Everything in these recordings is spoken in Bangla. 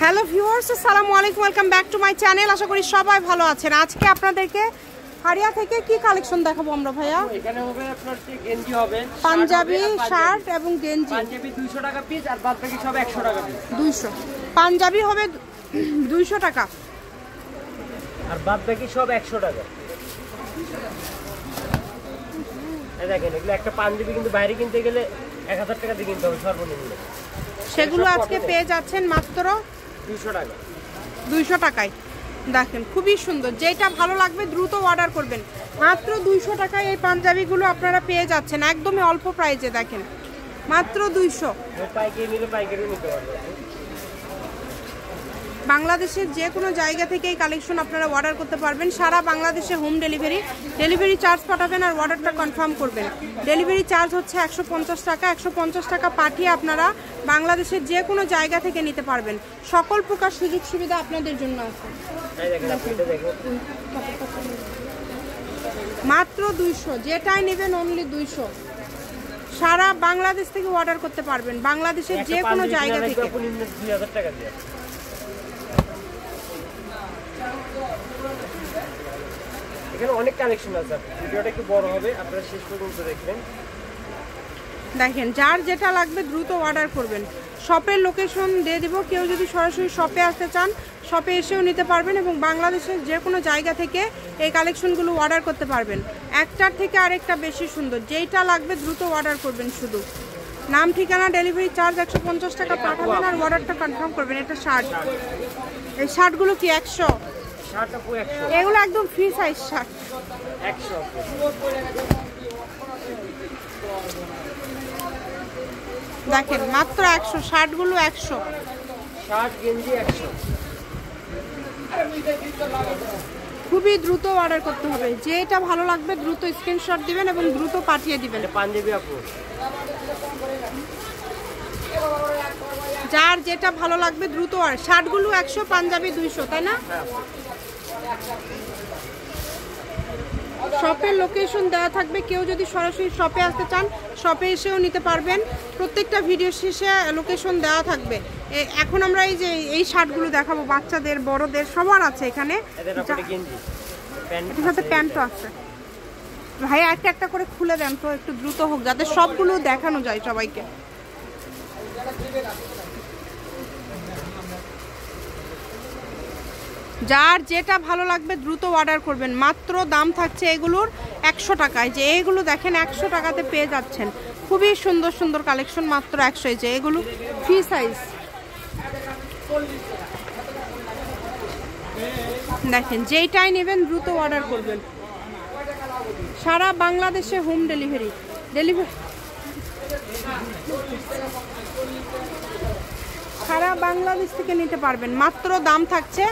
হ্যালো ভিউয়ার্স, আসসালামু আলাইকুম, welcome back to my channel. আশা করি সবাই ভালো আছেন। আজকে আপনাদেরকে হারিয়া থেকে কি কালেকশন দেখাবো আমরা ভাইয়া? এখানে হবে আপনার গেঞ্জি হবে, পাঞ্জাবি শার্ট এবং গেঞ্জি। পাঞ্জাবি 200 টাকা পিস আর বাদ বাকি সব 100 টাকা পিস। 200 পাঞ্জাবি হবে 200 টাকা আর বাদ বাকি সব 100 টাকা। এই দেখেন, এগুলো একটা পাঞ্জাবি কিন্তু বাইরে কিনতে গেলে 1000 টাকা দিয়ে কিনতে হবে সর্বনিম্ন। সেগুলো আজকে পেয়ে যাচ্ছেন মাত্র 200 টাকা। 200 টাকায়। দেখেন খুবই সুন্দর, যেটা ভালো লাগবে দ্রুত অর্ডার করবেন। মাত্র 200 টাকায় এই পাঞ্জাবিগুলো আপনারা পেয়ে যাচ্ছেন একদমই অল্প প্রাইসে। দেখেন মাত্র 200। পাইকারি নিলে পাইকারি নিতে পারবেন। বাংলাদেশের যে কোনো জায়গা থেকে এই কালেকশন আপনারা অর্ডার করতে পারবেন। সারা বাংলাদেশে হোম ডেলিভারি চার্জ পাঠাবেন আর অর্ডারটা কনফার্ম করবেন। ডেলিভারি চার্জ হচ্ছে 150 টাকা। 150 টাকা পাঠিয়ে আপনারা বাংলাদেশের যে কোনো জায়গা থেকে নিতে পারবেন। সকল প্রকার সুযোগ সুবিধা আপনাদের জন্য আছে। মাত্র 200, যেটাই নেবেন অনলি 200। সারা বাংলাদেশ থেকে অর্ডার করতে পারবেন, বাংলাদেশের যে কোনো জায়গা থেকে। 2000 টাকা দিয়ে এখানে অনেক কালেকশন আছে। ভিডিওটা একটু বড় হবে, আপনারা শেষ পর্যন্ত দেখবেন। দেখেন যার যেটা লাগবে দ্রুত অর্ডার করবেন। শপের লোকেশন দিয়ে দিব, কেউ যদি সরাসরি শপে আসতে চান শপে এসেও নিতে পারবেন এবং বাংলাদেশের যে কোনো জায়গা থেকে এই কালেকশনগুলো অর্ডার করতে পারবেন। একটার থেকে আরেকটা বেশি সুন্দর, যেইটা লাগবে দ্রুত অর্ডার করবেন। শুধু নাম, ঠিকানা, ডেলিভারি চার্জ 150 টাকা পাঠাবেন আর অর্ডারটা কনফার্ম করবেন। এটা শার্ট, এই শার্টগুলো কি 100? এগুলো একদম ফ্রি সাইজ শার্ট 100। দেখেন মাত্র 100, শার্টগুলো 100। শার্ট গেঞ্জি 100। খুবই দ্রুত অর্ডার করতে হবে, যেটা ভালো লাগবে দ্রুত স্ক্রিনশট দিবেন এবং দ্রুত পাঠিয়ে দিবেন। পাঞ্জাবি আপু, যার যেটা ভালো লাগবে দ্রুত। আর শার্টগুলো 100, পাঞ্জাবি 200, তাই না? শপের লোকেশন দেওয়া থাকবে, কেউ যদি সরাসরি শপে আসতে চান শপে এসেও নিতে পারবেন। প্রত্যেকটা ভিডিও শেষে লোকেশন দেওয়া থাকবে। এখন আমরা এই শার্টগুলো দেখাবো, বাচ্চাদের বড়দের সবার আছে এখানে। এটার সাথে প্যান্টও আছে। ভাই একটা একটা করে খুলে দেন তো, একটু দ্রুত হোক যাতে সবগুলো দেখানো যায় সবাইকে। যার যেটা ভালো লাগবে দ্রুত অর্ডার করবেন। মাত্র দাম থাকছে এগুলোর 100 টাকায়। যে এগুলো দেখেন 100 টাকাতে পেয়ে যাচ্ছেন। খুবই সুন্দর সুন্দর কালেকশন, মাত্র 100। যে এগুলো ফ্রি সাইজ। দেখেন যেইটাই নেবেন দ্রুত অর্ডার করবেন। সারা বাংলাদেশে হোম ডেলিভারি সারা বাংলাদেশ থেকে নিতে পারবেন। মাত্র দাম থাকছে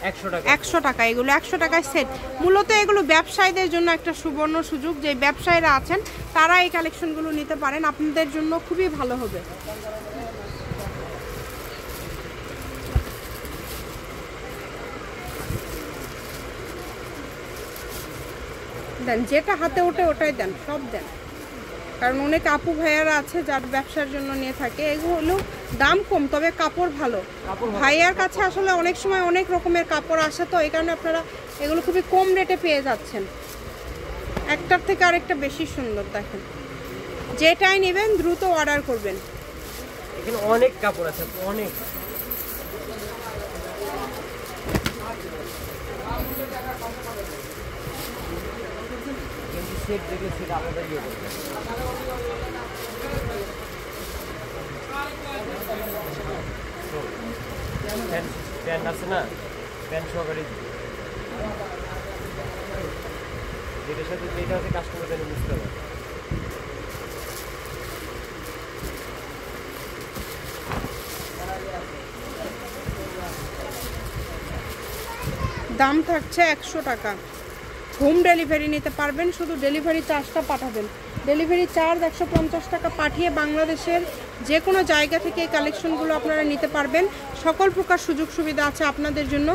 100 টাকা। এগুলো 100 টাকায় সেট। মূলত এগুলো ব্যবসায়ীদের জন্য একটা সুবর্ণ সুযোগ। যে ব্যবসায়ীরা আছেন তারা এই কালেকশনগুলো নিতে পারেন, আপনাদের জন্য খুবই ভালো হবে। দেন যেটা হাতে ওঠে ওটাই দেন, সব দেন। কারণ অনেক আপু ভাইয়ারা আছে যার ব্যবসার জন্য নিয়ে থাকে। এগুলো দাম কম, তবে কাপড় ভালো। ভাইয়ার কাছে আসলে অনেক সময় অনেক রকমের কাপড় আসে, তো এই কারণে আপনারা এগুলো খুবই কম রেটে পেয়ে যাচ্ছেন। একটার থেকে আরেকটা বেশি সুন্দর। দেখেন যেটাই নেবেন দ্রুত অর্ডার করবেন। এখানে অনেক কাপড় আছে, অনেক। সেট দেখে সেট আলাদা দিয়ে দেবে। প্যান্ট আছে না, প্যান্ট সহকারে যেটার সাথে যেটা আছে কাস্টমার যেন বুঝতে পারে। দাম থাকছে 100 টাকা। হোম ডেলিভারি নিতে পারবেন, শুধু ডেলিভারি চার্জটা পাঠাবেন। ডেলিভারি চার্জ 150 টাকা পাঠিয়ে বাংলাদেশের যে কোনো জায়গা থেকে এই কালেকশনগুলো আপনারা নিতে পারবেন। সকল প্রকার সুযোগ সুবিধা আছে আপনাদের জন্য।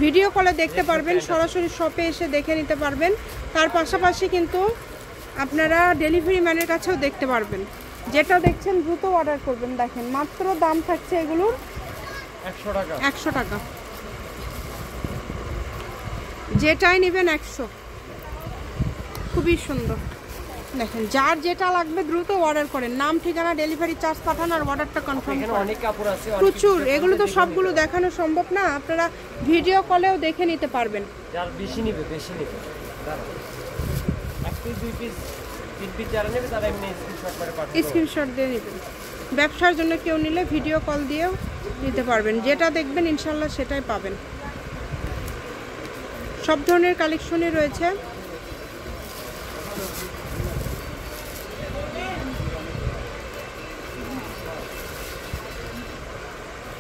ভিডিও কলে দেখতে পারবেন, সরাসরি শপে এসে দেখে নিতে পারবেন। তার পাশাপাশি কিন্তু আপনারা ডেলিভারি ম্যানের কাছেও দেখতে পারবেন। যেটা দেখছেন দ্রুত অর্ডার করবেন। দেখেন মাত্র দাম থাকছে এগুলোর 100 টাকা। 100 টাকা, যেটাই নেবেন 100। খুবই সুন্দর। দেখেন যার যেটা লাগবে দ্রুত অর্ডার করেন, নাম ঠিকানা ডেলিভারি চার্জ পাঠান আর অর্ডারটা কনফার্ম এখানে করেন। অনেক কাপড় আছে, প্রচুর, এগুলো তো সবগুলো দেখানো সম্ভব না, আপনারা ভিডিও কলেও দেখে নিতে পারবেন। যার বেশি নেবে দাঁড়াও, 1 পিস 2 পিস 3 পিস যারা নেবে তারা এমনি স্ক্রিনশট করে পাঠাবে। স্ক্রিনশট দিয়ে নেবেন। ব্যবসার জন্য কেউ নিলে ভিডিও কল দিয়েও নিতে পারবেন, যেটা দেখবেন ইনশাল্লাহ সেটাই পাবেন। সব ধরনের কালেকশনই রয়েছে।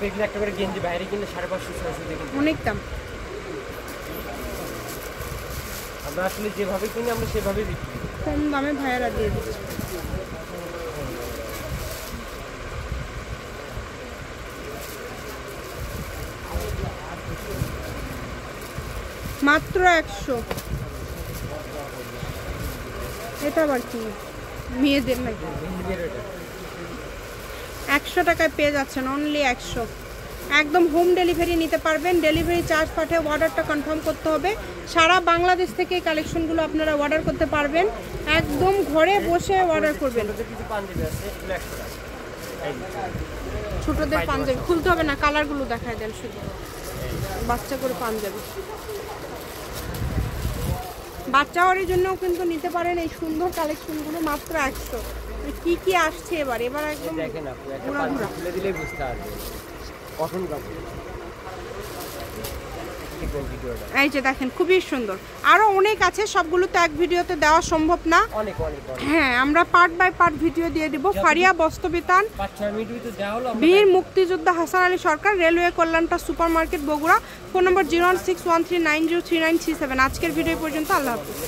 এগুলো একটা করে গেঞ্জি বাইরে কিনলে 550-600 দিয়ে কিনতে। অনেক দাম। আমরা আসলে যেভাবে কিনি আমরা সেভাবেই বিক্রি করি। কম দামে ভাইয়ারা দিয়ে দিচ্ছে। মাত্র 100। এটা আবার কি মেয়েদের নাকি? 100 টাকায় পেয়ে যাচ্ছেন, অনলি 100। একদম হোম ডেলিভারি নিতে পারবেন। ডেলিভারি চার্জ পাঠিয়ে অর্ডারটা কনফার্ম করতে হবে। সারা বাংলাদেশ থেকে এই কালেকশনগুলো আপনারা অর্ডার করতে পারবেন, একদম ঘরে বসে অর্ডার করবেন। ছোটদের কিছু পাঞ্জাবি আছে, এগুলো 100 টাকা। এই যে, ছোটদের পাঞ্জাবি খুলতে হবে না, কালারগুলো দেখায় দেন শুধু। বাচ্চা করে পাঞ্জাবি, বাচ্চাওয়ারের জন্যও কিন্তু নিতে পারেন এই সুন্দর কালেকশনগুলো মাত্র 100। কি কি আসছে এবার একদম দেখেন আপনি একটা ঘোরা ঘোরা। পাঞ্জাবি খুলে দিলেই বুঝতে পারবেন কটন কাপড়। দেখবেন ভিডিওটা, এই যে দেখেন খুবই সুন্দর। আরো অনেক আছে, সবগুলো তো এক ভিডিওতে দেওয়া সম্ভব না। অনেক অনেক অনেক। হ্যাঁ, আমরা পার্ট বাই পার্ট ভিডিও দিয়ে দিব। ফারিয়া বস্ত্রবিতান, 5-6 মিনিট ভিতরে দেওয়া হলো। বীর মুক্তিযোদ্ধা হাসান আলী সরকার, রেলওয়ে কল্যাণটা super market, Bogura. Phone number 01613903937। আজকের ভিডিও পর্যন্ত, আল্লাহ হাফেজ।